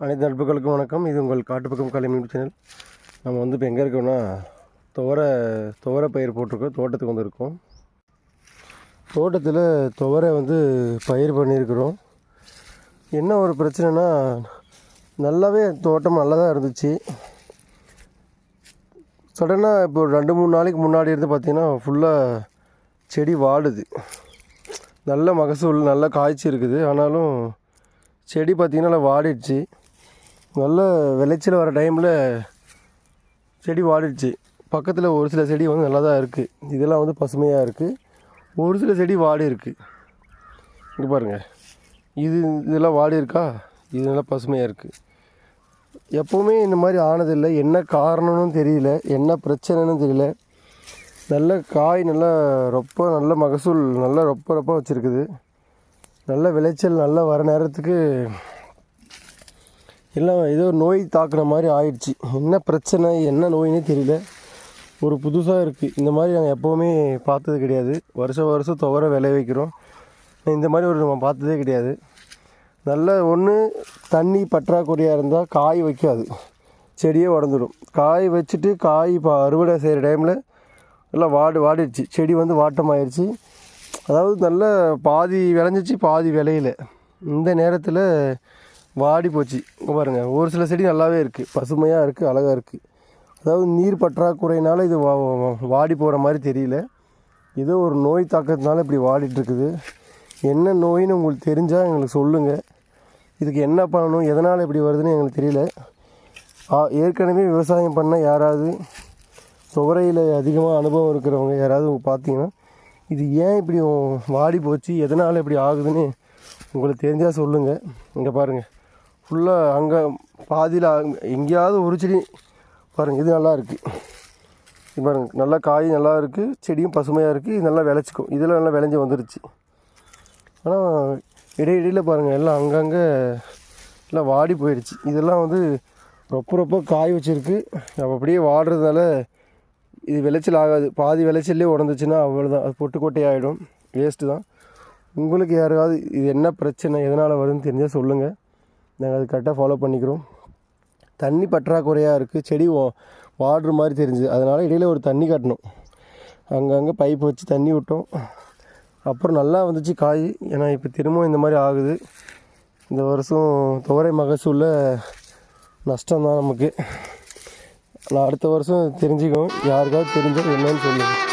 அனைத்து நட்புகளுக்கும் வணக்கம். இது உங்கள் காட்டுப்பக்கம் கலை யூடியூப் சேனல். நம்ம வந்து இப்போ எங்கே இருக்கோம்னா துவரை பயிர் போட்டிருக்கோம். தோட்டத்துக்கு வந்திருக்கோம். தோட்டத்தில் துவரை வந்து பயிர் பண்ணியிருக்கிறோம். என்ன ஒரு பிரச்சனைனா, நல்லாவே தோட்டம் நல்லா தான் இருந்துச்சு. சடனாக இப்போ 2-3 நாளைக்கு முன்னாடி இருந்து பார்த்திங்கன்னா ஃபுல்லாக செடி வாடுது. நல்ல மகசூல் நல்ல காய்ச்சி இருக்குது. ஆனாலும் செடி பார்த்திங்கன்னா நல்லா வாடிடுச்சு. நல்ல விளைச்சல் வர டைமில் செடி வாடிடுச்சு. பக்கத்தில் ஒரு சில செடி வந்து நல்லா தான் இருக்குது. இதெல்லாம் வந்து பசுமையாக இருக்குது. ஒரு சில செடி வாடி இருக்குது. இங்கே பாருங்கள், இதெல்லாம் வாடி இருக்கா, இது நல்லா பசுமையாக இருக்குது. எப்போவுமே இந்த மாதிரி ஆனதில்லை. என்ன காரணம்னு தெரியல, என்ன பிரச்சனைன்னு தெரியல. நல்ல காய் நல்லா நல்ல மகசூல் நல்லா ரொப்ப வச்சுருக்குது. நல்ல விளைச்சல் நல்லா வர நேரத்துக்கு எல்லாம் ஏதோ நோய் தாக்குன மாதிரி ஆயிடுச்சு. என்ன பிரச்சனை என்ன நோயினே தெரியல. ஒரு புதுசாக இருக்குது. இந்த மாதிரி நாங்கள் எப்போவுமே பார்த்தது கிடையாது. வருஷம் துவரை விளைய வைக்கிறோம். இந்த மாதிரி நம்ம பார்த்ததே கிடையாது. நல்ல ஒன்று தண்ணி பற்றாக்குறையாக இருந்தால் காய் வைக்காது, செடியே உடஞ்சிடும். காய் வச்சுட்டு காய் இப்போ அறுவடை செய்கிற டைமில் எல்லாம் வாடிடுச்சு. செடி வந்து வாட்டமாயிடுச்சு. அதாவது நல்ல பாதி விளைஞ்சிச்சு, பாதி விளையில. இந்த நேரத்தில் வாடி போச்சு. இங்கே பாருங்கள், ஒரு சில செடி நல்லாவே இருக்குது, பசுமையாக இருக்குது, அழகாக இருக்குது. அதாவது நீர் பற்றாக்குறையினால் இது வாடி போகிற மாதிரி தெரியல. ஏதோ ஒரு நோய் தாக்கத்தினால இப்படி வாடிட்டுருக்குது. என்ன நோயின்னு உங்களுக்கு தெரிஞ்சால் எங்களுக்கு சொல்லுங்கள். இதுக்கு என்ன பண்ணணும், எதனால் இப்படி வருதுன்னு எங்களுக்கு தெரியல. ஏற்கனவே விவசாயம் பண்ண யாராவது, துவரையில் அதிகமாக அனுபவம் இருக்கிறவங்க யாராவது பார்த்தீங்கன்னா, இது ஏன் இப்படி வாடி போச்சு, எதனால் இப்படி ஆகுதுன்னு உங்களுக்கு தெரிஞ்சால் சொல்லுங்கள். இங்கே பாருங்கள், ஃபுல்லாக அங்கே பாதியில் எங்கேயாவது ஒரு செடி பாருங்கள், இது நல்லா இருக்குது. இது பாருங்கள், நல்லா காய் நல்லா இருக்குது, செடியும் பசுமையாக இருக்குது. இது நல்லா விளைச்சிக்கும். இதெல்லாம் நல்லா விளைஞ்சி வந்துருச்சு. ஆனால் இடையிடையில் பாருங்கள், எல்லாம் அங்கங்கே எல்லாம் வாடி போயிடுச்சு. இதெல்லாம் வந்து ரொப்ப காய் வச்சுருக்கு. அப்படியே வாடுறதுனால இது விளைச்சல் ஆகாது. பாதி விளைச்சல்லே உடந்துச்சுன்னா அவ்வளோதான், அது பொட்டு ஆகிடும், வேஸ்ட்டு தான். உங்களுக்கு யாராவது இது என்ன பிரச்சனை, எதனால் வருதுன்னு தெரிஞ்சால் சொல்லுங்கள். நாங்கள் அது கரெக்டாக ஃபாலோ பண்ணிக்கிறோம். தண்ணி பற்றாக்குறையாக இருக்குது, செடி வாடுற மாதிரி தெரிஞ்சுது. அதனால் இடையில் ஒரு தண்ணி காட்டணும். அங்கங்கே பைப் வச்சு தண்ணி விட்டோம். அப்புறம் நல்லா வந்துச்சு காய். ஏன்னா இப்போ திரும்பவும் இந்த மாதிரி ஆகுது. இந்த வருஷம் துவரை மகசூலில் நஷ்டம்தான் நமக்கு. நான் அடுத்த வருஷம் தெரிஞ்சுக்குவோம். யாருக்காவது தெரிஞ்சால் என்னன்னு சொல்லுங்கள்.